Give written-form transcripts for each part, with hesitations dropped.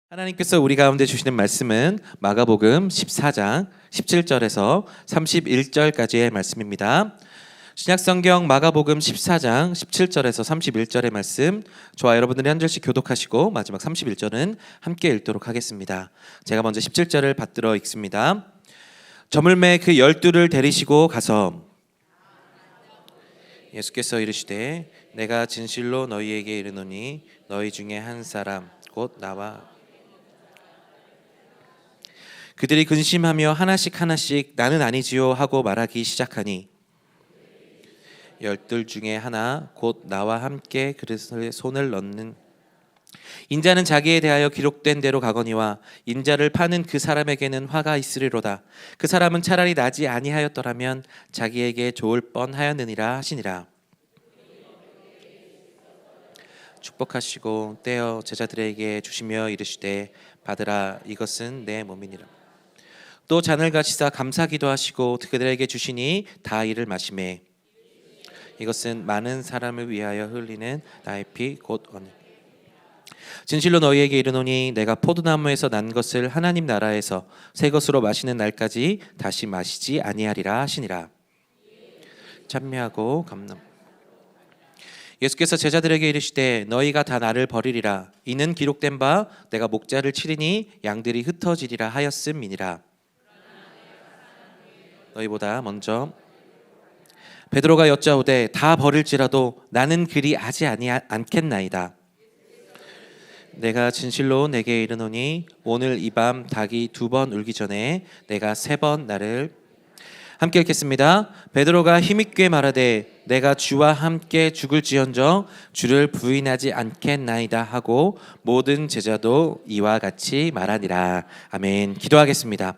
하나님께서 우리 가운데 주시는 말씀은 마가복음 14장 17절에서 31절까지의 말씀입니다. 신약성경 마가복음 14장 17절에서 31절의 말씀, 저와 여러분들이 한 절씩 교독하시고 마지막 31절은 함께 읽도록 하겠습니다. 제가 먼저 17절을 받들어 읽습니다. 저물매 그 12를 데리시고 가서 예수께서 이르시되 내가 진실로 너희에게 이르노니 너희 중에 한 사람 곧 나와 그들이 근심하며 하나씩 나는 아니지요 하고 말하기 시작하니 12 중에 하나 곧 나와 함께 그릇에 손을 넣는 인자는 자기에 대하여 기록된 대로 가거니와 인자를 파는 그 사람에게는 화가 있으리로다. 그 사람은 차라리 나지 아니하였더라면 자기에게 좋을 뻔하였느니라 하시니라. 축복하시고 떼어 제자들에게 주시며 이르시되 받으라, 이것은 내 몸이니라. 또 잔을 가지사 감사기도 하시고 그들에게 주시니 다 이를 마시매 이것은 많은 사람을 위하여 흘리는 나의 피 곧 언. 진실로 너희에게 이르노니 내가 포도나무에서 난 것을 하나님 나라에서 새 것으로 마시는 날까지 다시 마시지 아니하리라 하시니라. 찬미하고 감람. 예수께서 제자들에게 이르시되 너희가 다 나를 버리리라. 이는 기록된 바 내가 목자를 치리니 양들이 흩어지리라 하였음이니라. 너희보다 먼저 베드로가 여짜오되 다 버릴지라도 나는 그리 하지 않겠나이다. 내가 진실로 내게 이르노니 오늘 이 밤 닭이 2번 울기 전에 내가 3번 나를. 함께 읽겠습니다. 베드로가 힘있게 말하되 내가 주와 함께 죽을지언정 주를 부인하지 않겠나이다 하고 모든 제자도 이와 같이 말하니라. 아멘. 기도하겠습니다.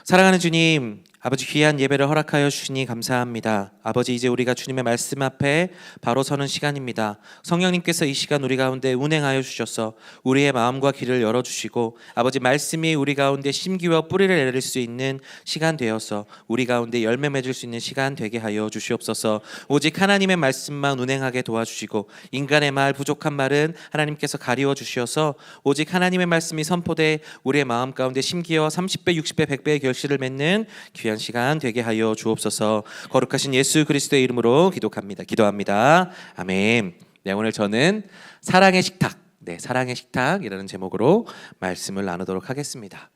사랑하는 주님, 아버지 귀한 예배를 허락하여 주시니 감사합니다. 아버지, 이제 우리가 주님의 말씀 앞에 바로 서는 시간입니다. 성령님께서 이 시간 우리 가운데 운행하여 주셔서 우리의 마음과 귀를 열어주시고 아버지 말씀이 우리 가운데 심기와 뿌리를 내릴 수 있는 시간 되어서 우리 가운데 열매 맺을 수 있는 시간 되게 하여 주시옵소서. 오직 하나님의 말씀만 운행하게 도와주시고 인간의 말, 부족한 말은 하나님께서 가리워 주시어서 오직 하나님의 말씀이 선포돼 우리의 마음 가운데 심기와 30배, 60배, 100배의 결실을 맺는 귀한 시간 되게 하여 주옵소서. 거룩하신 예수 그리스도의 이름으로 기도합니다. 아멘. 네, 오늘 저는 사랑의 식탁, 사랑의 식탁이라는 제목으로 말씀을 나누도록 하겠습니다.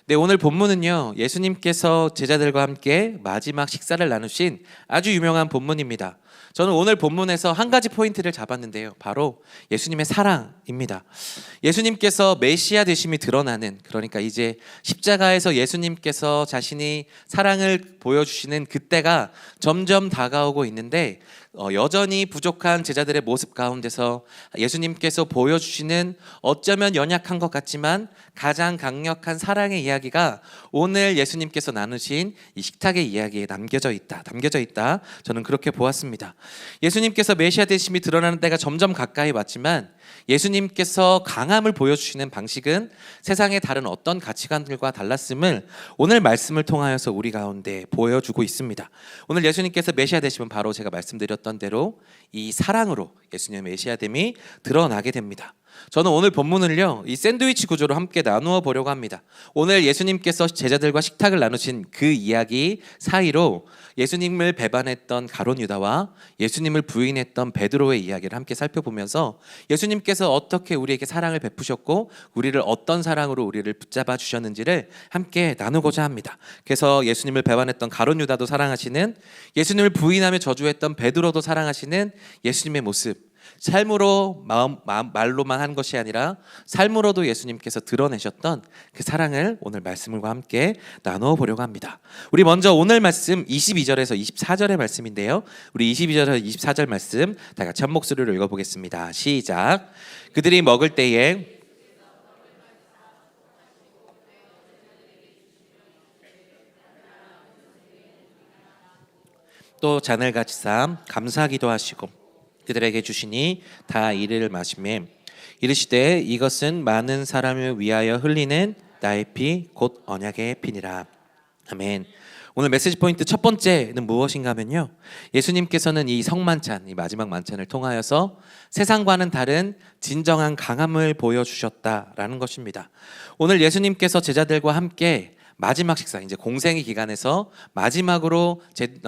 네, 오늘 본문은요, 예수님께서 제자들과 함께 마지막 식사를 나누신 아주 유명한 본문입니다. 저는 오늘 본문에서 한 가지 포인트를 잡았는데요, 바로 예수님의 사랑입니다. 예수님께서 메시아 되심이 드러나는, 그러니까 이제 십자가에서 예수님께서 자신이 사랑을 보여주시는 그때가 점점 다가오고 있는데 여전히 부족한 제자들의 모습 가운데서 예수님께서 보여주시는 어쩌면 연약한 것 같지만 가장 강력한 사랑의 이야기가 오늘 예수님께서 나누신 이 식탁의 이야기에 담겨져 있다. 저는 그렇게 보았습니다. 예수님께서 메시아 되심이 드러나는 때가 점점 가까이 왔지만 예수님께서 강함을 보여주시는 방식은 세상의 다른 어떤 가치관들과 달랐음을 오늘 말씀을 통하여서 우리 가운데 보여주고 있습니다. 오늘 예수님께서 메시아 되심은 바로 제가 말씀드렸던 대로 이 사랑으로 예수님의 메시아됨이 드러나게 됩니다. 저는 오늘 본문을요, 이 샌드위치 구조로 함께 나누어 보려고 합니다. 오늘 예수님께서 제자들과 식탁을 나누신 그 이야기 사이로 예수님을 배반했던 가룟 유다와 예수님을 부인했던 베드로의 이야기를 함께 살펴보면서 예수님께서 어떻게 우리에게 사랑을 베푸셨고 우리를 어떤 사랑으로 우리를 붙잡아 주셨는지를 함께 나누고자 합니다. 그래서 예수님을 배반했던 가룟 유다도 사랑하시는, 예수님을 부인하며 저주했던 베드로도 사랑하시는 예수님의 모습, 삶으로 말로만 한 것이 아니라 삶으로도 예수님께서 드러내셨던 그 사랑을 오늘 말씀과 함께 나누어 보려고 합니다. 우리 먼저 오늘 말씀 22절에서 24절의 말씀인데요, 우리 22절에서 24절 말씀 다 같이 한 목소리로 읽어보겠습니다. 시작. 그들이 먹을 때에 또 잔을 가지사 감사기도 하시고 그들에게 주시니 다 이를 마시매 이르시되 이것은 많은 사람을 위하여 흘리는 나의 피 곧 언약의 피니라. 아멘. 오늘 메시지 포인트 첫 번째는 무엇인가 하면요, 예수님께서는 이 성만찬, 이 마지막 만찬을 통하여서 세상과는 다른 진정한 강함을 보여주셨다라는 것입니다. 오늘 예수님께서 제자들과 함께 마지막 식사, 이제 공생의 기간에서 마지막으로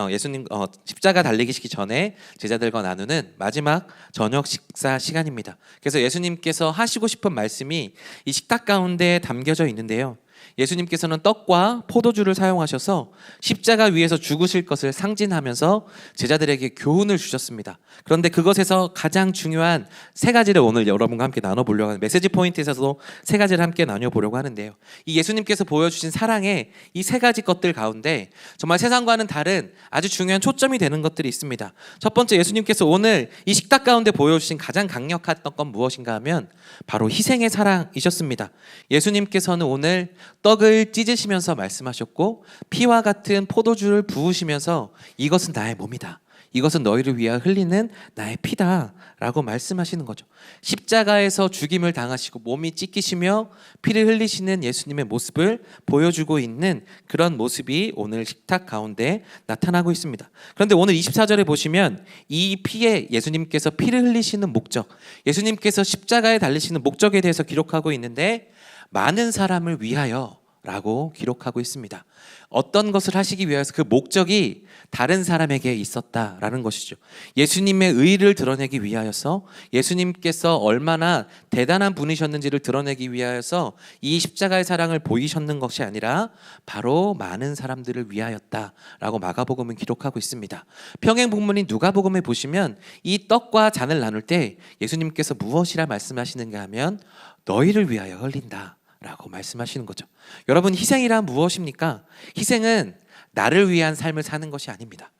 예수님 십자가 달리시기 전에 제자들과 나누는 마지막 저녁 식사 시간입니다. 그래서 예수님께서 하시고 싶은 말씀이 이 식탁 가운데 담겨져 있는데요, 예수님께서는 떡과 포도주를 사용하셔서 십자가 위에서 죽으실 것을 상징하면서 제자들에게 교훈을 주셨습니다. 그런데 그것에서 가장 중요한 세 가지를 오늘 여러분과 함께 나눠보려고 하는, 메시지 포인트에서도 세 가지를 함께 나눠보려고 하는데요, 이 예수님께서 보여주신 사랑의 이 세 가지 것들 가운데 정말 세상과는 다른 아주 중요한 초점이 되는 것들이 있습니다. 첫 번째, 예수님께서 오늘 이 식탁 가운데 보여주신 가장 강력했던 건 무엇인가 하면 바로 희생의 사랑이셨습니다. 예수님께서는 오늘 떡을 찢으시면서 말씀하셨고, 피와 같은 포도주를 부으시면서 이것은 나의 몸이다, 이것은 너희를 위하여 흘리는 나의 피다 라고 말씀하시는 거죠. 십자가에서 죽임을 당하시고 몸이 찢기시며 피를 흘리시는 예수님의 모습을 보여주고 있는 그런 모습이 오늘 식탁 가운데 나타나고 있습니다. 그런데 오늘 24절에 보시면 이 피에 예수님께서 피를 흘리시는 목적, 예수님께서 십자가에 달리시는 목적에 대해서 기록하고 있는데 많은 사람을 위하여 라고 기록하고 있습니다. 어떤 것을 하시기 위해서 그 목적이 다른 사람에게 있었다라는 것이죠. 예수님의 의를 드러내기 위하여서, 예수님께서 얼마나 대단한 분이셨는지를 드러내기 위하여서 이 십자가의 사랑을 보이셨는 것이 아니라 바로 많은 사람들을 위하였다라고 마가복음은 기록하고 있습니다. 평행 본문인 누가복음에 보시면 이 떡과 잔을 나눌 때 예수님께서 무엇이라 말씀하시는가 하면 너희를 위하여 흘린다 라고 말씀하시는 거죠. 여러분, 희생이란 무엇입니까? 희생은 나를 위한 삶을 사는 것이 아닙니다.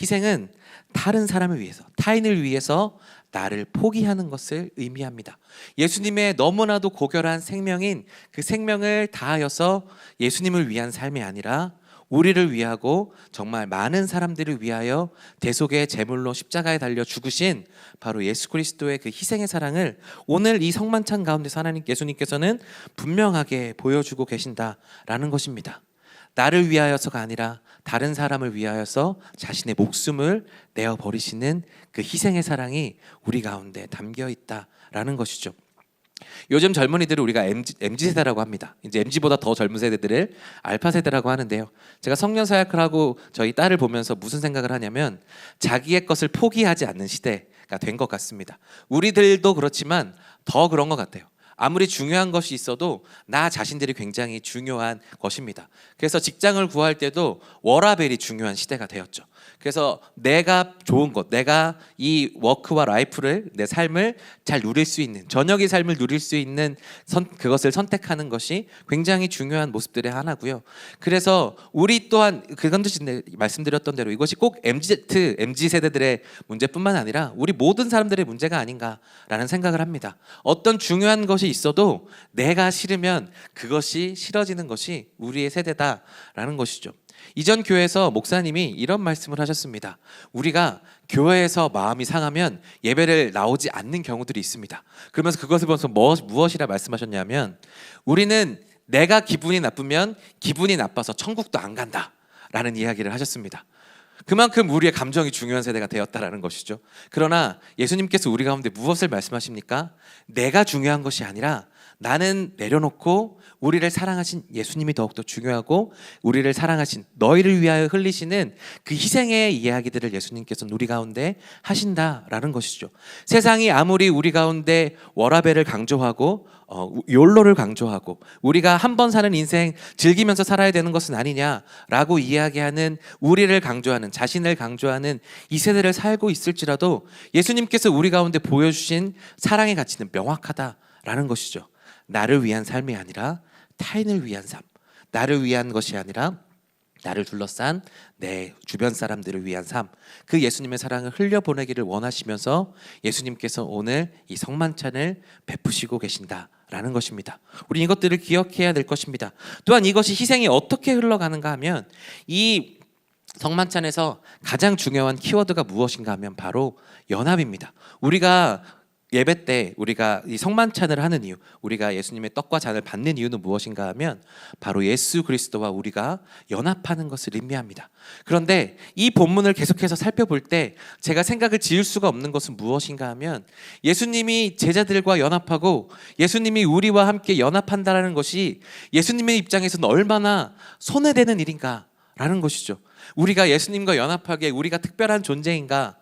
희생은 다른 사람을 위해서, 타인을 위해서 나를 포기하는 것을 의미합니다. 예수님의 너무나도 고결한 생명인 그 생명을 다하여서 예수님을 위한 삶이 아니라 우리를 위하고 정말 많은 사람들을 위하여 대속의 제물로 십자가에 달려 죽으신 바로 예수 그리스도의 그 희생의 사랑을 오늘 이 성만찬 가운데서 하나님 예수님께서는 분명하게 보여주고 계신다라는 것입니다. 나를 위하여서가 아니라 다른 사람을 위하여서 자신의 목숨을 내어버리시는 그 희생의 사랑이 우리 가운데 담겨 있다라는 것이죠. 요즘 젊은이들을 우리가 MZ세대라고 합니다. 이제 MZ보다 더 젊은 세대들을 알파세대라고 하는데요, 제가 성년 사역을 하고 저희 딸을 보면서 무슨 생각을 하냐면 자기의 것을 포기하지 않는 시대가 된 것 같습니다. 우리들도 그렇지만 더 그런 것 같아요. 아무리 중요한 것이 있어도 나 자신들이 굉장히 중요한 것입니다. 그래서 직장을 구할 때도 워라밸이 중요한 시대가 되었죠. 그래서 내가 좋은 것, 내가 이 워크와 라이프를, 내 삶을 잘 누릴 수 있는, 저녁의 삶을 누릴 수 있는 그것을 선택하는 것이 굉장히 중요한 모습들의 하나고요. 그래서 우리 또한 그건 말씀드렸던 대로 이것이 꼭 MZ 세대들의 문제뿐만 아니라 우리 모든 사람들의 문제가 아닌가라는 생각을 합니다. 어떤 중요한 것이 있어도 내가 싫으면 그것이 싫어지는 것이 우리의 세대다라는 것이죠. 이전 교회에서 목사님이 이런 말씀을 하셨습니다. 우리가 교회에서 마음이 상하면 예배를 나오지 않는 경우들이 있습니다. 그러면서 그것을 보면서 무엇이라 말씀하셨냐면 우리는 내가 기분이 나쁘면 기분이 나빠서 천국도 안 간다 라는 이야기를 하셨습니다. 그만큼 우리의 감정이 중요한 세대가 되었다라는 것이죠. 그러나 예수님께서 우리 가운데 무엇을 말씀하십니까? 내가 중요한 것이 아니라 나는 내려놓고 우리를 사랑하신 예수님이 더욱더 중요하고 우리를 사랑하신 너희를 위하여 흘리시는 그 희생의 이야기들을 예수님께서는 우리 가운데 하신다라는 것이죠. 세상이 아무리 우리 가운데 워라밸을 강조하고 욜로를 강조하고 우리가 한 번 사는 인생 즐기면서 살아야 되는 것은 아니냐라고 이야기하는, 우리를 강조하는, 자신을 강조하는 이 세대를 살고 있을지라도 예수님께서 우리 가운데 보여주신 사랑의 가치는 명확하다라는 것이죠. 나를 위한 삶이 아니라 타인을 위한 삶, 나를 위한 것이 아니라 나를 둘러싼 내 주변 사람들을 위한 삶, 그 예수님의 사랑을 흘려보내기를 원하시면서 예수님께서 오늘 이 성만찬을 베푸시고 계신다라는 것입니다. 우리 이것들을 기억해야 될 것입니다. 또한 이것이 희생이 어떻게 흘러가는가 하면 이 성만찬에서 가장 중요한 키워드가 무엇인가 하면 바로 연합입니다. 우리가 예배 때 우리가 이 성만찬을 하는 이유, 우리가 예수님의 떡과 잔을 받는 이유는 무엇인가 하면 바로 예수 그리스도와 우리가 연합하는 것을 의미합니다. 그런데 이 본문을 계속해서 살펴볼 때 제가 생각을 지을 수가 없는 것은 무엇인가 하면 예수님이 제자들과 연합하고 예수님이 우리와 함께 연합한다는 것이 예수님의 입장에서는 얼마나 손해되는 일인가라는 것이죠. 우리가 예수님과 연합하기에 우리가 특별한 존재인가?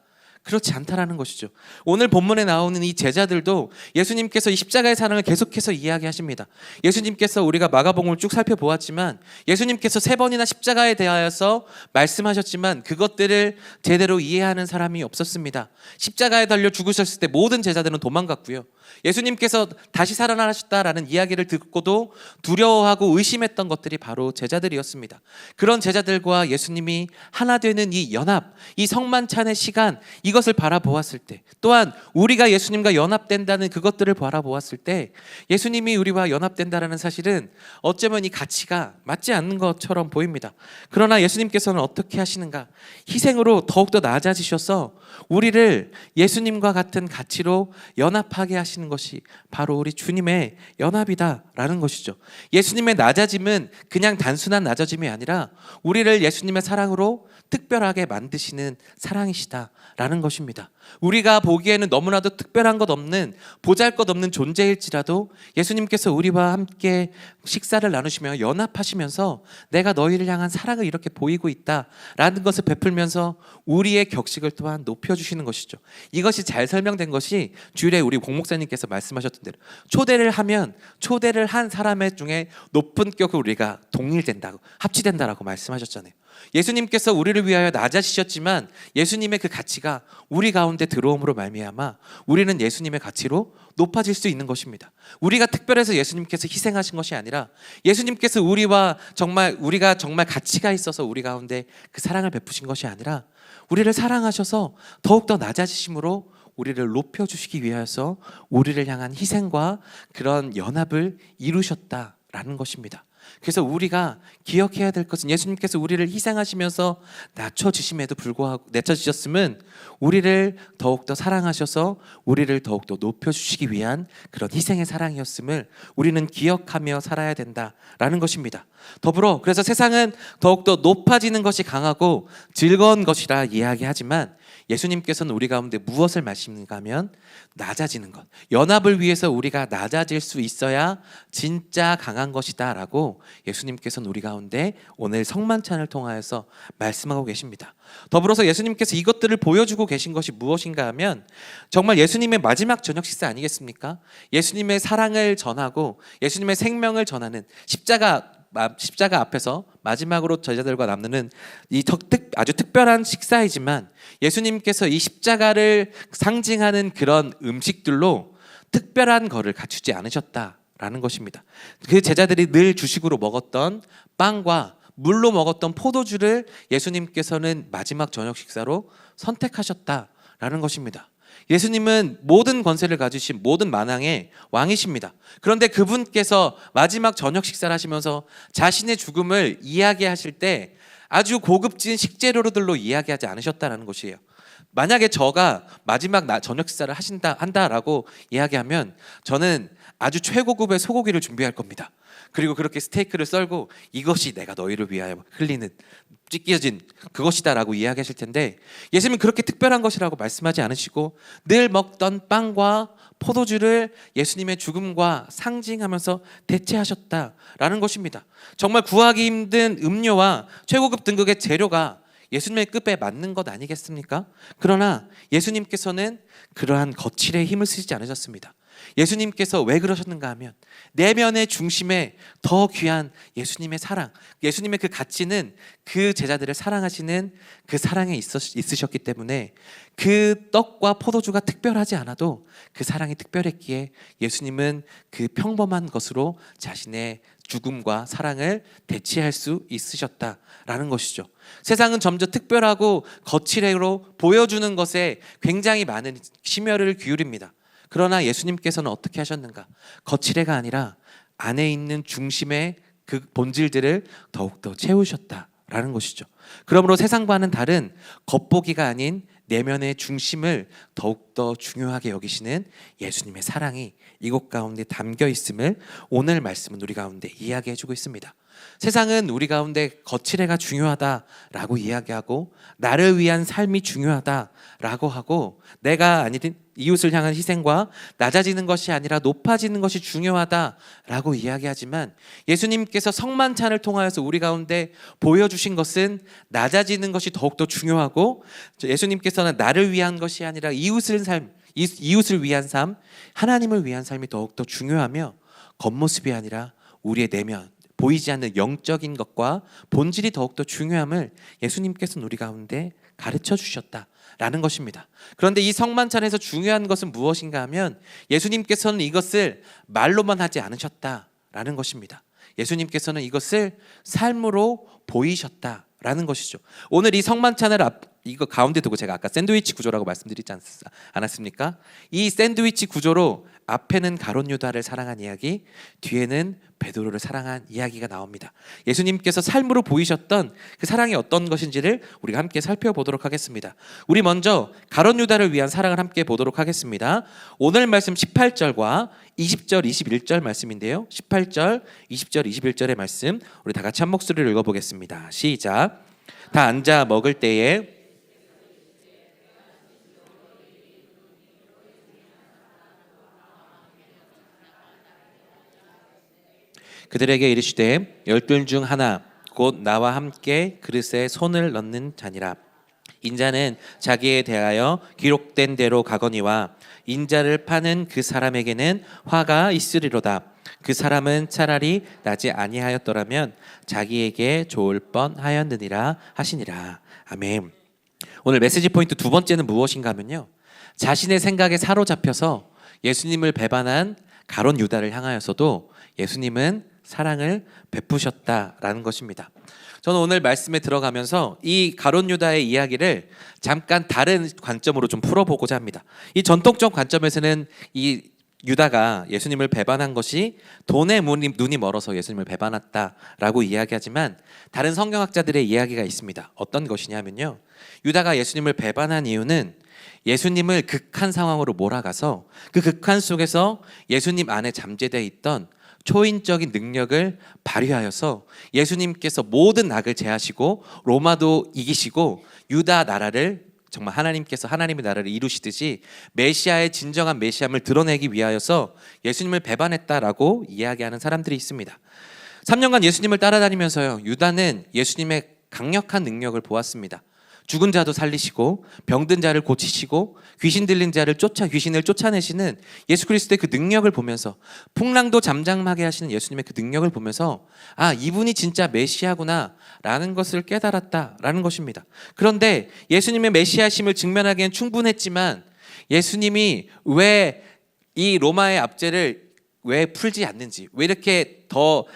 그렇지 않다라는 것이죠. 오늘 본문에 나오는 이 제자들도 예수님께서 이 십자가의 사랑을 계속해서 이야기하십니다. 예수님께서 우리가 마가복음을 쭉 살펴보았지만 예수님께서 3번이나 십자가에 대하여서 말씀하셨지만 그것들을 제대로 이해하는 사람이 없었습니다. 십자가에 달려 죽으셨을 때 모든 제자들은 도망갔고요. 예수님께서 다시 살아나셨다라는 이야기를 듣고도 두려워하고 의심했던 것들이 바로 제자들이었습니다. 그런 제자들과 예수님이 하나 되는 이 연합, 이 성만찬의 시간, 이것을 바라보았을 때, 또한 우리가 예수님과 연합된다는 그것들을 바라보았을 때 예수님이 우리와 연합된다는 사실은 어쩌면 이 가치가 맞지 않는 것처럼 보입니다. 그러나 예수님께서는 어떻게 하시는가? 희생으로 더욱더 낮아지셔서 우리를 예수님과 같은 가치로 연합하게 하시는 것이 바로 우리 주님의 연합이다라는 것이죠. 예수님의 낮아짐은 그냥 단순한 낮아짐이 아니라 우리를 예수님의 사랑으로 특별하게 만드시는 사랑이시다라는 것입니다. 우리가 보기에는 너무나도 특별한 것 없는 보잘것없는 존재일지라도 예수님께서 우리와 함께 식사를 나누시며 연합하시면서 내가 너희를 향한 사랑을 이렇게 보이고 있다라는 것을 베풀면서 우리의 격식을 또한 높여주시는 것이죠. 이것이 잘 설명된 것이 주일에 우리 공 목사님께서 말씀하셨던 대로 초대를 하면 초대를 한 사람의 중에 높은 격을 우리가 동일된다고 합치된다라고 말씀하셨잖아요. 예수님께서 우리를 위하여 낮아지셨지만 예수님의 그 가치가 우리 가운데 들어옴으로 말미암아 우리는 예수님의 가치로 높아질 수 있는 것입니다. 우리가 특별해서 예수님께서 희생하신 것이 아니라 예수님께서 우리가 정말 가치가 있어서 우리 가운데 그 사랑을 베푸신 것이 아니라 우리를 사랑하셔서 더욱더 낮아지심으로 우리를 높여주시기 위하여서 우리를 향한 희생과 그런 연합을 이루셨다라는 것입니다. 그래서 우리가 기억해야 될 것은 예수님께서 우리를 희생하시면서 낮춰지셨음은 우리를 더욱더 사랑하셔서 우리를 더욱더 높여주시기 위한 그런 희생의 사랑이었음을 우리는 기억하며 살아야 된다라는 것입니다. 더불어 그래서 세상은 더욱더 높아지는 것이 강하고 즐거운 것이라 이야기하지만 예수님께서는 우리 가운데 무엇을 말씀하시는가 하면 낮아지는 것, 연합을 위해서 우리가 낮아질 수 있어야 진짜 강한 것이다 라고 예수님께서는 우리 가운데 오늘 성만찬을 통하여서 말씀하고 계십니다. 더불어서 예수님께서 이것들을 보여주고 계신 것이 무엇인가 하면 정말 예수님의 마지막 저녁 식사 아니겠습니까? 예수님의 사랑을 전하고 예수님의 생명을 전하는 십자가 앞에서 마지막으로 제자들과 남는 이 아주 특별한 식사이지만 예수님께서 이 십자가를 상징하는 그런 음식들로 특별한 거를 갖추지 않으셨다라는 것입니다. 그 제자들이 늘 주식으로 먹었던 빵과 물로 먹었던 포도주를 예수님께서는 마지막 저녁 식사로 선택하셨다라는 것입니다. 예수님은 모든 권세를 가지신 모든 만왕의 왕이십니다. 그런데 그분께서 마지막 저녁 식사를 하시면서 자신의 죽음을 이야기하실 때 아주 고급진 식재료들로 이야기하지 않으셨다는 것이에요. 만약에 저가 마지막 저녁 식사를 한다라고 이야기하면 저는 아주 최고급의 소고기를 준비할 겁니다. 그리고 그렇게 스테이크를 썰고 이것이 내가 너희를 위하여 흘리는 찢겨진 그것이다라고 이야기하실 텐데 예수님은 그렇게 특별한 것이라고 말씀하지 않으시고 늘 먹던 빵과 포도주를 예수님의 죽음과 상징하면서 대체하셨다라는 것입니다. 정말 구하기 힘든 음료와 최고급 등급의 재료가 예수님의 급에 맞는 것 아니겠습니까? 그러나 예수님께서는 그러한 거칠의 힘을 쓰지 않으셨습니다. 예수님께서 왜 그러셨는가 하면 내면의 중심에 더 귀한 예수님의 사랑, 예수님의 그 가치는 그 제자들을 사랑하시는 그 사랑에 있으셨기 때문에 그 떡과 포도주가 특별하지 않아도 그 사랑이 특별했기에 예수님은 그 평범한 것으로 자신의 죽음과 사랑을 대체할 수 있으셨다라는 것이죠. 세상은 점점 특별하고 거칠애로 보여주는 것에 굉장히 많은 심혈을 기울입니다. 그러나 예수님께서는 어떻게 하셨는가? 거칠애가 아니라 안에 있는 중심의 그 본질들을 더욱더 채우셨다라는 것이죠. 그러므로 세상과는 다른 겉보기가 아닌 내면의 중심을 더욱더 중요하게 여기시는 예수님의 사랑이 이곳 가운데 담겨 있음을 오늘 말씀은 우리 가운데 이야기해주고 있습니다. 세상은 우리 가운데 거칠애가 중요하다라고 이야기하고 나를 위한 삶이 중요하다라고 하고 내가 아닌 이웃을 향한 희생과 낮아지는 것이 아니라 높아지는 것이 중요하다라고 이야기하지만 예수님께서 성만찬을 통하여서 우리 가운데 보여주신 것은 낮아지는 것이 더욱더 중요하고 예수님께서는 나를 위한 것이 아니라 이웃을 위한 삶, 하나님을 위한 삶이 더욱더 중요하며 겉모습이 아니라 우리의 내면 보이지 않는 영적인 것과 본질이 더욱더 중요함을 예수님께서는 우리 가운데 가르쳐 주셨다라는 것입니다. 그런데 이 성만찬에서 중요한 것은 무엇인가 하면 예수님께서는 이것을 말로만 하지 않으셨다라는 것입니다. 예수님께서는 이것을 삶으로 보이셨다라는 것이죠. 오늘 이 성만찬을 이거 가운데 두고 제가 아까 샌드위치 구조라고 말씀드리지 않았습니까? 이 샌드위치 구조로 앞에는 가룟 유다를 사랑한 이야기, 뒤에는 베드로를 사랑한 이야기가 나옵니다. 예수님께서 삶으로 보이셨던 그 사랑이 어떤 것인지를 우리가 함께 살펴보도록 하겠습니다. 우리 먼저 가룟 유다를 위한 사랑을 함께 보도록 하겠습니다. 오늘 말씀 18절과 20절, 21절 말씀인데요. 18절, 20절, 21절의 말씀 우리 다 같이 한 목소리를 읽어보겠습니다. 시작. 다 앉아 먹을 때에 그들에게 이르시되 열둘 중 하나 곧 나와 함께 그릇에 손을 넣는 자니라. 인자는 자기에 대하여 기록된 대로 가거니와 인자를 파는 그 사람에게는 화가 있으리로다. 그 사람은 차라리 나지 아니하였더라면 자기에게 좋을 뻔하였느니라 하시니라. 아멘. 오늘 메시지 포인트 두 번째는 무엇인가 하면요, 자신의 생각에 사로잡혀서 예수님을 배반한 가룟 유다를 향하여서도 예수님은 사랑을 베푸셨다라는 것입니다. 저는 오늘 말씀에 들어가면서 이 가룟 유다의 이야기를 잠깐 다른 관점으로 좀 풀어보고자 합니다. 이 전통적 관점에서는 이 유다가 예수님을 배반한 것이 돈에 눈이 멀어서 예수님을 배반했다라고 이야기하지만 다른 성경학자들의 이야기가 있습니다. 어떤 것이냐면요, 유다가 예수님을 배반한 이유는 예수님을 극한 상황으로 몰아가서 그 극한 속에서 예수님 안에 잠재되어 있던 초인적인 능력을 발휘하여서 예수님께서 모든 악을 제하시고 로마도 이기시고 유다 나라를 정말 하나님께서 하나님의 나라를 이루시듯이 메시아의 진정한 메시아를 드러내기 위하여서 예수님을 배반했다라고 이야기하는 사람들이 있습니다. 3년간 예수님을 따라다니면서요, 유다는 예수님의 강력한 능력을 보았습니다. 죽은 자도 살리시고 병든 자를 고치시고 귀신 들린 자를 귀신을 쫓아내시는 예수 그리스도의 그 능력을 보면서, 풍랑도 잠잠하게 하시는 예수님의 그 능력을 보면서 아, 이분이 진짜 메시아구나 라는 것을 깨달았다라는 것입니다. 그런데 예수님의 메시아심을 증명하기엔 충분했지만 예수님이 왜 이 로마의 압제를 왜 풀지 않는지, 왜 이렇게 더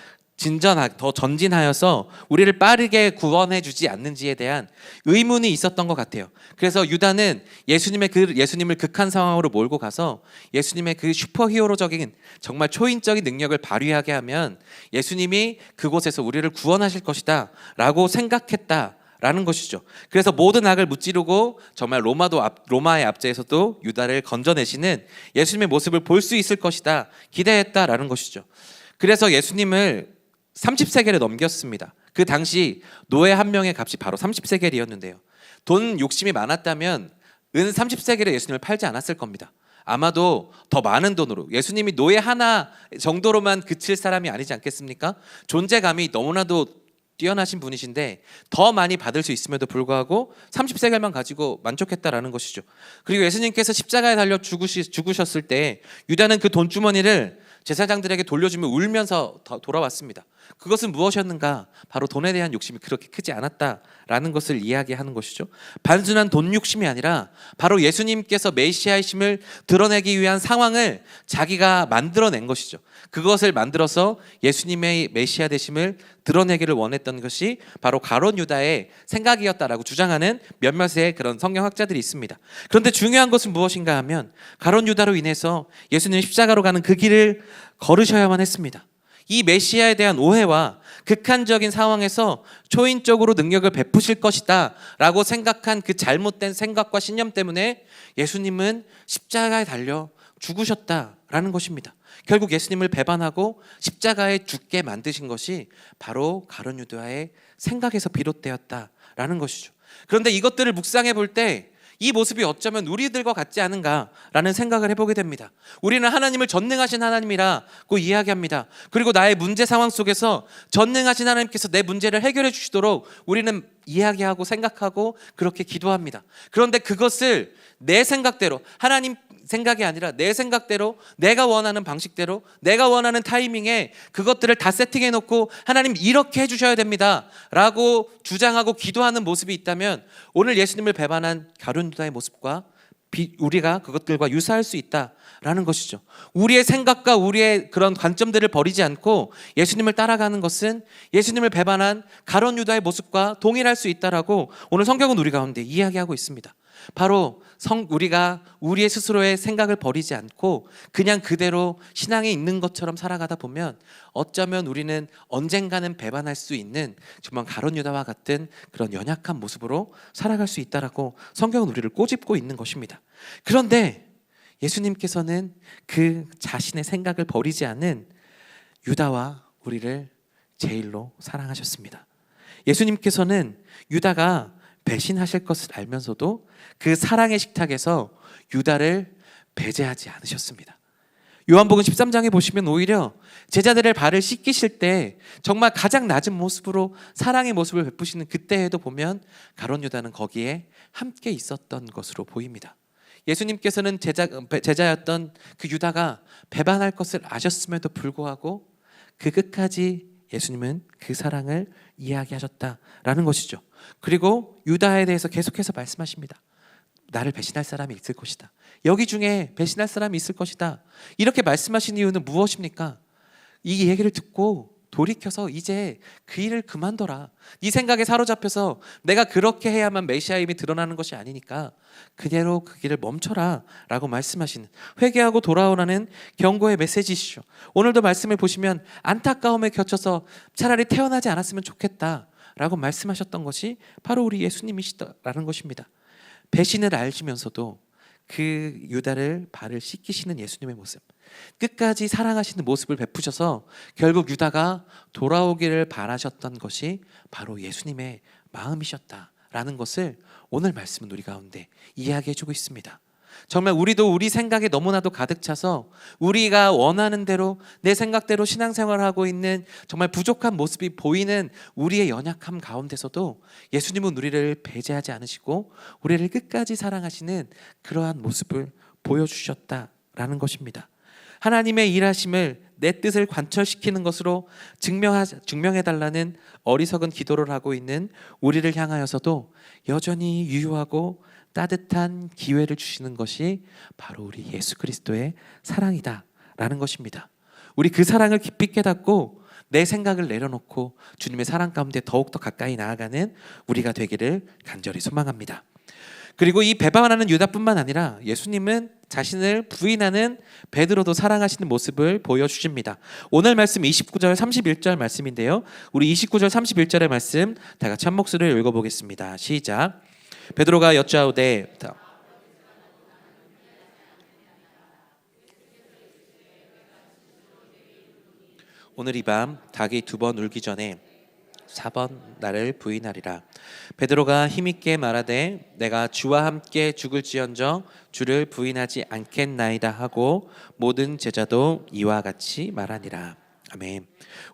전진하여서 우리를 빠르게 구원해 주지 않는지에 대한 의문이 있었던 것 같아요. 그래서 유다는 예수님을 극한 상황으로 몰고 가서 예수님의 그 슈퍼히어로적인 정말 초인적인 능력을 발휘하게 하면 예수님이 그곳에서 우리를 구원하실 것이다 라고 생각했다라는 것이죠. 그래서 모든 악을 무찌르고 정말 로마의 압제에서도 유다를 건져내시는 예수님의 모습을 볼 수 있을 것이다 기대했다라는 것이죠. 그래서 예수님을 30세겔에 넘겼습니다. 그 당시 노예 한 명의 값이 바로 30세겔이었는데요. 돈 욕심이 많았다면 은 30세겔에 예수님을 팔지 않았을 겁니다. 아마도 더 많은 돈으로, 예수님이 노예 하나 정도로만 그칠 사람이 아니지 않겠습니까? 존재감이 너무나도 뛰어나신 분이신데 더 많이 받을 수 있음에도 불구하고 30세겔만 가지고 만족했다라는 것이죠. 그리고 예수님께서 십자가에 달려 죽으셨을 때 유다는 그 돈주머니를 제사장들에게 돌려주며 울면서 돌아왔습니다. 그것은 무엇이었는가? 바로 돈에 대한 욕심이 그렇게 크지 않았다라는 것을 이야기하는 것이죠. 단순한 돈 욕심이 아니라 바로 예수님께서 메시아이심을 드러내기 위한 상황을 자기가 만들어낸 것이죠. 그것을 만들어서 예수님의 메시아 되심을 드러내기를 원했던 것이 바로 가룟 유다의 생각이었다라고 주장하는 몇몇의 그런 성경학자들이 있습니다. 그런데 중요한 것은 무엇인가 하면 가룟 유다로 인해서 예수님이 십자가로 가는 그 길을 걸으셔야만 했습니다. 이 메시아에 대한 오해와 극한적인 상황에서 초인적으로 능력을 베푸실 것이다 라고 생각한 그 잘못된 생각과 신념 때문에 예수님은 십자가에 달려 죽으셨다라는 것입니다. 결국 예수님을 배반하고 십자가에 죽게 만드신 것이 바로 가룟 유다의 생각에서 비롯되었다라는 것이죠. 그런데 이것들을 묵상해 볼 때 이 모습이 어쩌면 우리들과 같지 않은가라는 생각을 해보게 됩니다. 우리는 하나님을 전능하신 하나님이라고 이야기합니다. 그리고 나의 문제 상황 속에서 전능하신 하나님께서 내 문제를 해결해 주시도록 우리는 이야기하고 생각하고 그렇게 기도합니다. 그런데 그것을 내 생각대로, 하나님 생각이 아니라 내 생각대로, 내가 원하는 방식대로, 내가 원하는 타이밍에 그것들을 다 세팅해 놓고 하나님 이렇게 해주셔야 됩니다 라고 주장하고 기도하는 모습이 있다면 오늘 예수님을 배반한 가룟 유다의 모습과 우리가 그것들과 유사할 수 있다라는 것이죠. 우리의 생각과 우리의 그런 관점들을 버리지 않고 예수님을 따라가는 것은 예수님을 배반한 가룟 유다의 모습과 동일할 수 있다라고 오늘 성경은 우리 가운데 이야기하고 있습니다. 바로 우리가 우리의 스스로의 생각을 버리지 않고 그냥 그대로 신앙에 있는 것처럼 살아가다 보면 어쩌면 우리는 언젠가는 배반할 수 있는 정말 가룟 유다와 같은 그런 연약한 모습으로 살아갈 수 있다라고 성경은 우리를 꼬집고 있는 것입니다. 그런데 예수님께서는 그 자신의 생각을 버리지 않은 유다와 우리를 제일로 사랑하셨습니다. 예수님께서는 유다가 배신하실 것을 알면서도 그 사랑의 식탁에서 유다를 배제하지 않으셨습니다. 요한복음 13장에 보시면 오히려 제자들의 발을 씻기실 때 정말 가장 낮은 모습으로 사랑의 모습을 베푸시는 그때에도 보면 가룟 유다는 거기에 함께 있었던 것으로 보입니다. 예수님께서는 제자였던 그 유다가 배반할 것을 아셨음에도 불구하고 그 끝까지 예수님은 그 사랑을 이야기하셨다라는 것이죠. 그리고 유다에 대해서 계속해서 말씀하십니다. 나를 배신할 사람이 있을 것이다. 여기 중에 배신할 사람이 있을 것이다. 이렇게 말씀하신 이유는 무엇입니까? 이 얘기를 듣고 돌이켜서 이제 그 일을 그만둬라. 네 생각에 사로잡혀서 내가 그렇게 해야만 메시아임이 드러나는 것이 아니니까 그대로 그 길을 멈춰라 라고 말씀하시는, 회개하고 돌아오라는 경고의 메시지시죠. 오늘도 말씀을 보시면 안타까움에 겹쳐서 차라리 태어나지 않았으면 좋겠다 라고 말씀하셨던 것이 바로 우리 예수님이시다라는 것입니다. 배신을 알시면서도 그 유다를 발을 씻기시는 예수님의 모습, 끝까지 사랑하시는 모습을 베푸셔서 결국 유다가 돌아오기를 바라셨던 것이 바로 예수님의 마음이셨다라는 것을 오늘 말씀은 우리 가운데 이야기해주고 있습니다. 정말 우리도 우리 생각에 너무나도 가득 차서 우리가 원하는 대로 내 생각대로 신앙생활을 하고 있는 정말 부족한 모습이 보이는 우리의 연약함 가운데서도 예수님은 우리를 배제하지 않으시고 우리를 끝까지 사랑하시는 그러한 모습을 보여주셨다라는 것입니다. 하나님의 일하심을 내 뜻을 관철시키는 것으로 증명해달라는 어리석은 기도를 하고 있는 우리를 향하여서도 여전히 유효하고 따뜻한 기회를 주시는 것이 바로 우리 예수 그리스도의 사랑이다라는 것입니다. 우리 그 사랑을 깊이 깨닫고 내 생각을 내려놓고 주님의 사랑 가운데 더욱더 가까이 나아가는 우리가 되기를 간절히 소망합니다. 그리고 이 배반하는 유다뿐만 아니라 예수님은 자신을 부인하는 베드로도 사랑하시는 모습을 보여주십니다. 오늘 말씀 29절 31절 말씀인데요, 우리 29절 31절의 말씀 다 같이 한 목소리를 읽어보겠습니다. 시작. 베드로가 여짜오되 오늘 이 밤 닭이 2번 울기 전에 4번 나를 부인하리라. 베드로가 힘있게 말하되 내가 주와 함께 죽을지언정 주를 부인하지 않겠나이다 하고 모든 제자도 이와 같이 말하니라. 아멘.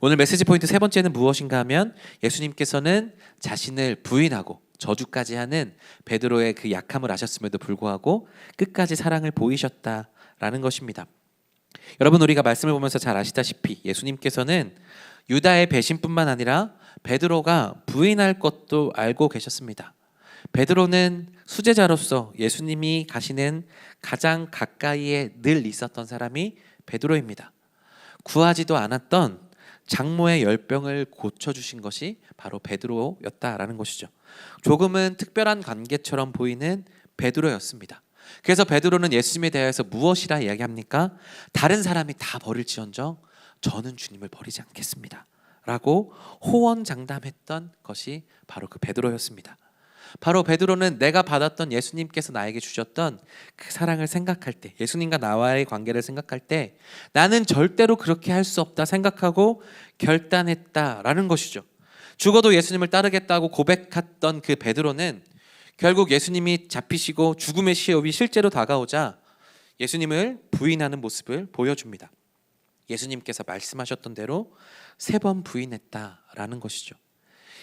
오늘 메시지 포인트 세 번째는 무엇인가 하면 예수님께서는 자신을 부인하고 저주까지 하는 베드로의 그 약함을 아셨음에도 불구하고 끝까지 사랑을 보이셨다라는 것입니다. 여러분, 우리가 말씀을 보면서 잘 아시다시피 예수님께서는 유다의 배신뿐만 아니라 베드로가 부인할 것도 알고 계셨습니다. 베드로는 수제자로서 예수님이 가시는 가장 가까이에 늘 있었던 사람이 베드로입니다. 구하지도 않았던 장모의 열병을 고쳐주신 것이 바로 베드로였다라는 것이죠. 조금은 특별한 관계처럼 보이는 베드로였습니다. 그래서 베드로는 예수님에 대해서 무엇이라 이야기합니까? 다른 사람이 다 버릴지언정 저는 주님을 버리지 않겠습니다 라고 호언장담했던 것이 바로 그 베드로였습니다. 바로 베드로는 내가 받았던 예수님께서 나에게 주셨던 그 사랑을 생각할 때, 예수님과 나와의 관계를 생각할 때 나는 절대로 그렇게 할 수 없다 생각하고 결단했다라는 것이죠. 죽어도 예수님을 따르겠다고 고백했던 그 베드로는 결국 예수님이 잡히시고 죽음의 시험이 실제로 다가오자 예수님을 부인하는 모습을 보여줍니다. 예수님께서 말씀하셨던 대로 3번 부인했다라는 것이죠.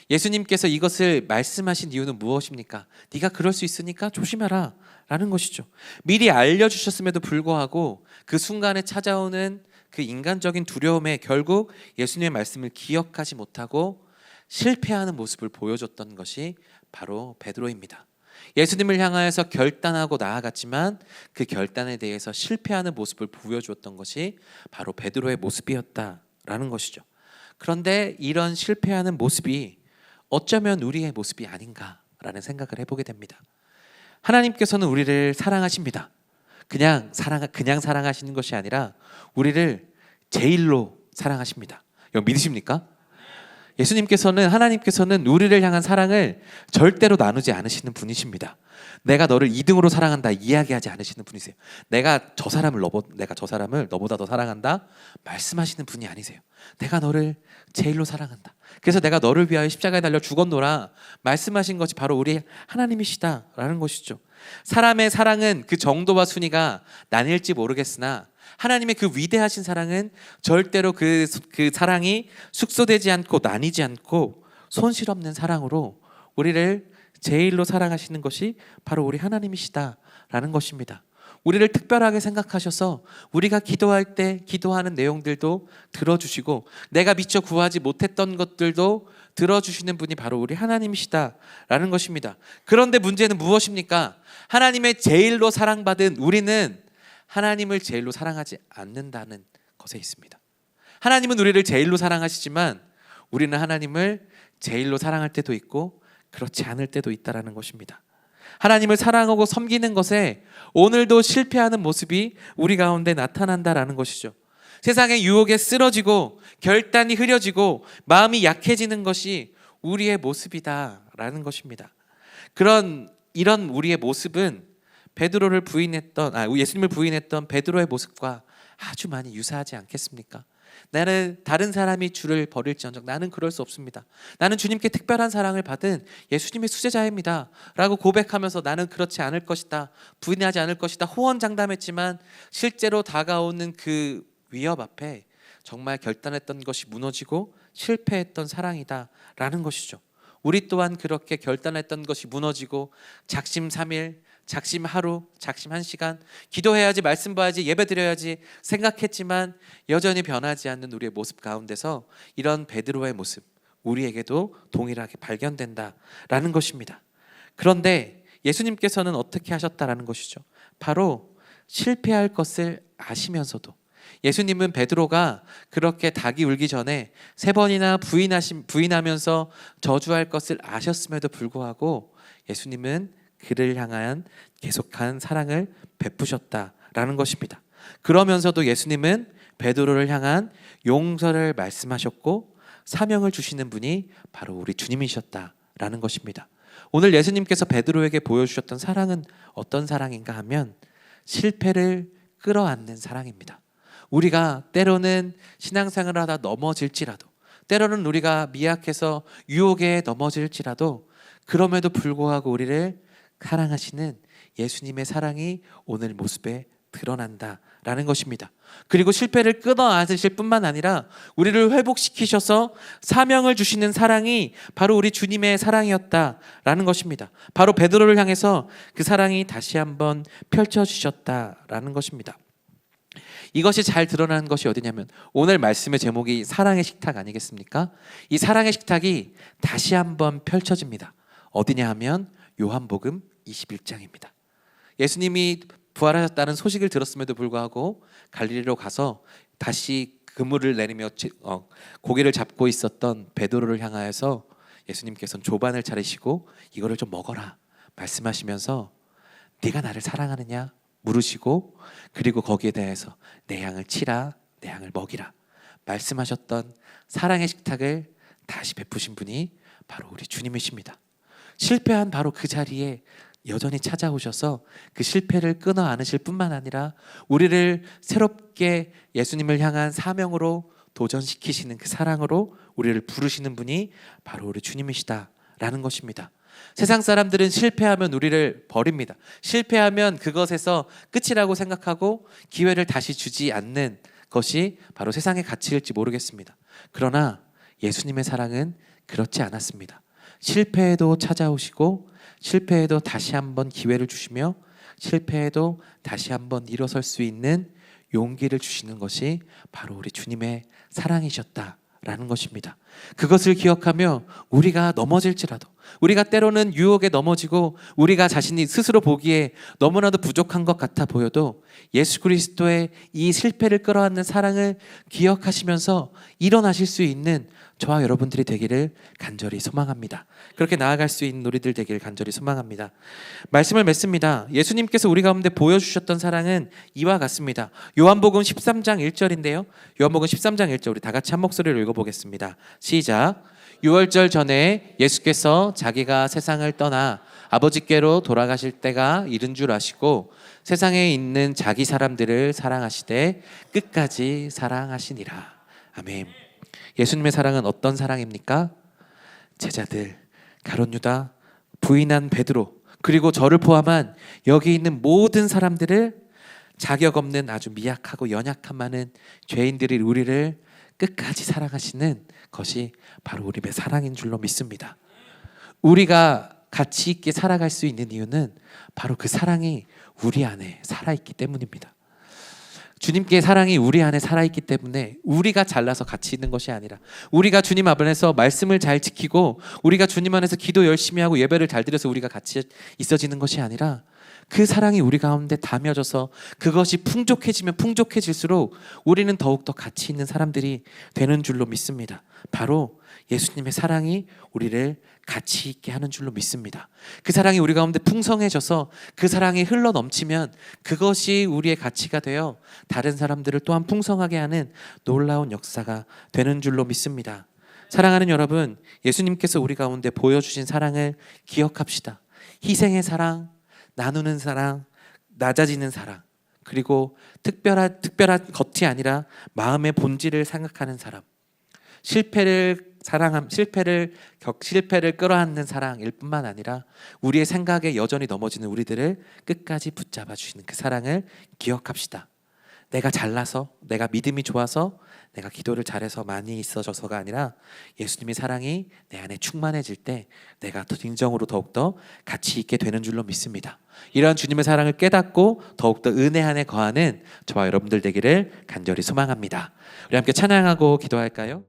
예수님께서 이것을 말씀하신 이유는 무엇입니까? 네가 그럴 수 있으니까 조심해라 라는 것이죠. 미리 알려주셨음에도 불구하고 그 순간에 찾아오는 그 인간적인 두려움에 결국 예수님의 말씀을 기억하지 못하고 실패하는 모습을 보여줬던 것이 바로 베드로입니다. 예수님을 향하여서 결단하고 나아갔지만 그 결단에 대해서 실패하는 모습을 보여주었던 것이 바로 베드로의 모습이었다라는 것이죠. 그런데 이런 실패하는 모습이 어쩌면 우리의 모습이 아닌가라는 생각을 해보게 됩니다. 하나님께서는 우리를 사랑하십니다. 그냥 사랑하시는 것이 아니라 우리를 제일로 사랑하십니다. 여러분 믿으십니까? 하나님께서는 우리를 향한 사랑을 절대로 나누지 않으시는 분이십니다. 내가 너를 2등으로 사랑한다 이야기하지 않으시는 분이세요. 내가 저 사람을 너보다 더 사랑한다 말씀하시는 분이 아니세요. 내가 너를 제일로 사랑한다. 그래서 내가 너를 위하여 십자가에 달려 죽었노라 말씀하신 것이 바로 우리 하나님이시다라는 것이죠. 사람의 사랑은 그 정도와 순위가 나뉠지 모르겠으나 하나님의 그 위대하신 사랑은 절대로 그 사랑이 숙소되지 않고 나뉘지 않고 손실 없는 사랑으로 우리를 제일로 사랑하시는 것이 바로 우리 하나님이시다라는 것입니다. 우리를 특별하게 생각하셔서 우리가 기도할 때 기도하는 내용들도 들어주시고 내가 미처 구하지 못했던 것들도 들어주시는 분이 바로 우리 하나님이시다라는 것입니다. 그런데 문제는 무엇입니까? 하나님의 제일로 사랑받은 우리는 하나님을 제일로 사랑하지 않는다는 것에 있습니다. 하나님은 우리를 제일로 사랑하시지만 우리는 하나님을 제일로 사랑할 때도 있고 그렇지 않을 때도 있다는 것입니다. 하나님을 사랑하고 섬기는 것에 오늘도 실패하는 모습이 우리 가운데 나타난다라는 것이죠. 세상의 유혹에 쓰러지고 결단이 흐려지고 마음이 약해지는 것이 우리의 모습이다라는 것입니다. 이런 우리의 모습은 예수님을 부인했던 베드로의 모습과 아주 많이 유사하지 않겠습니까? 나는 다른 사람이 주를 버릴지언정 나는 그럴 수 없습니다. 나는 주님께 특별한 사랑을 받은 예수님의 수제자입니다 라고 고백하면서 나는 그렇지 않을 것이다, 부인하지 않을 것이다 호언장담했지만 실제로 다가오는 그 위협 앞에 정말 결단했던 것이 무너지고 실패했던 사랑이다 라는 것이죠. 우리 또한 그렇게 결단했던 것이 무너지고 작심 3일, 작심 하루, 작심 1시간 기도해야지, 말씀 봐야지, 예배 드려야지 생각했지만 여전히 변하지 않는 우리의 모습 가운데서 이런 베드로의 모습 우리에게도 동일하게 발견된다라는 것입니다. 그런데 예수님께서는 어떻게 하셨다라는 것이죠. 바로 실패할 것을 아시면서도 예수님은 베드로가 그렇게 닭이 울기 전에 3번이나 부인하면서 저주할 것을 아셨음에도 불구하고 예수님은 그를 향한 계속한 사랑을 베푸셨다라는 것입니다. 그러면서도 예수님은 베드로를 향한 용서를 말씀하셨고 사명을 주시는 분이 바로 우리 주님이셨다라는 것입니다. 오늘 예수님께서 베드로에게 보여주셨던 사랑은 어떤 사랑인가 하면 실패를 끌어안는 사랑입니다. 우리가 때로는 신앙생활을 하다 넘어질지라도, 때로는 우리가 미약해서 유혹에 넘어질지라도 그럼에도 불구하고 우리를 사랑하시는 예수님의 사랑이 오늘 모습에 드러난다라는 것입니다. 그리고 실패를 끊어안으실 뿐만 아니라 우리를 회복시키셔서 사명을 주시는 사랑이 바로 우리 주님의 사랑이었다라는 것입니다. 바로 베드로를 향해서 그 사랑이 다시 한번 펼쳐주셨다라는 것입니다. 이것이 잘 드러나는 것이 어디냐면 오늘 말씀의 제목이 사랑의 식탁 아니겠습니까? 이 사랑의 식탁이 다시 한번 펼쳐집니다. 어디냐 하면 요한복음 21장입니다. 예수님이 부활하셨다는 소식을 들었음에도 불구하고 갈릴리로 가서 다시 그물을 내리며 고기를 잡고 있었던 베드로를 향하여서 예수님께서는 조반을 차리시고 이거를 좀 먹어라 말씀하시면서 네가 나를 사랑하느냐 물으시고 그리고 거기에 대해서 내 양을 치라, 내 양을 먹이라 말씀하셨던 사랑의 식탁을 다시 베푸신 분이 바로 우리 주님이십니다. 실패한 바로 그 자리에 여전히 찾아오셔서 그 실패를 끊어 안으실 뿐만 아니라 우리를 새롭게 예수님을 향한 사명으로 도전시키시는 그 사랑으로 우리를 부르시는 분이 바로 우리 주님이시다라는 것입니다. 세상 사람들은 실패하면 우리를 버립니다. 실패하면 그것에서 끝이라고 생각하고 기회를 다시 주지 않는 것이 바로 세상의 가치일지 모르겠습니다. 그러나 예수님의 사랑은 그렇지 않았습니다. 실패에도 찾아오시고 실패에도 다시 한번 기회를 주시며 실패에도 다시 한번 일어설 수 있는 용기를 주시는 것이 바로 우리 주님의 사랑이셨다라는 것입니다. 그것을 기억하며 우리가 넘어질지라도, 우리가 때로는 유혹에 넘어지고 우리가 자신이 스스로 보기에 너무나도 부족한 것 같아 보여도 예수 그리스도의 이 실패를 끌어안는 사랑을 기억하시면서 일어나실 수 있는 저와 여러분들이 되기를 간절히 소망합니다. 그렇게 나아갈 수 있는 우리들 되기를 간절히 소망합니다. 말씀을 맺습니다. 예수님께서 우리 가운데 보여주셨던 사랑은 이와 같습니다. 요한복음 13장 1절인데요. 요한복음 13장 1절 우리 다 같이 한 목소리로 읽어보겠습니다. 시작. 유월절 전에 예수께서 자기가 세상을 떠나 아버지께로 돌아가실 때가 이른 줄 아시고 세상에 있는 자기 사람들을 사랑하시되 끝까지 사랑하시니라. 아멘. 예수님의 사랑은 어떤 사랑입니까? 제자들, 가룟 유다, 부인한 베드로, 그리고 저를 포함한 여기 있는 모든 사람들을 자격 없는 아주 미약하고 연약한 많은 죄인들이 우리를 끝까지 사랑하시는 것이 바로 우리의 사랑인 줄로 믿습니다. 우리가 가치 있게 살아갈 수 있는 이유는 바로 그 사랑이 우리 안에 살아있기 때문입니다. 주님께 사랑이 우리 안에 살아있기 때문에 우리가 잘나서 가치 있는 것이 아니라 우리가 주님 앞에서 말씀을 잘 지키고 우리가 주님 안에서 기도 열심히 하고 예배를 잘 드려서 우리가 가치 있어지는 것이 아니라 그 사랑이 우리 가운데 담여져서 그것이 풍족해지면 풍족해질수록 우리는 더욱더 가치 있는 사람들이 되는 줄로 믿습니다. 바로 예수님의 사랑이 우리를 가치 있게 하는 줄로 믿습니다. 그 사랑이 우리 가운데 풍성해져서 그 사랑이 흘러 넘치면 그것이 우리의 가치가 되어 다른 사람들을 또한 풍성하게 하는 놀라운 역사가 되는 줄로 믿습니다. 사랑하는 여러분, 예수님께서 우리 가운데 보여주신 사랑을 기억합시다. 희생의 사랑, 나누는 사랑, 낮아지는 사랑, 그리고 특별한 겉이 아니라 마음의 본질을 생각하는 사람, 실패를 끌어안는 사랑일 뿐만 아니라 우리의 생각에 여전히 넘어지는 우리들을 끝까지 붙잡아 주시는 그 사랑을 기억합시다. 내가 잘나서, 내가 믿음이 좋아서, 내가 기도를 잘해서 많이 있어져서가 아니라 예수님의 사랑이 내 안에 충만해질 때 내가 진정으로 더욱더 가치 있게 되는 줄로 믿습니다. 이러한 주님의 사랑을 깨닫고 더욱더 은혜 안에 거하는 저와 여러분들 되기를 간절히 소망합니다. 우리 함께 찬양하고 기도할까요?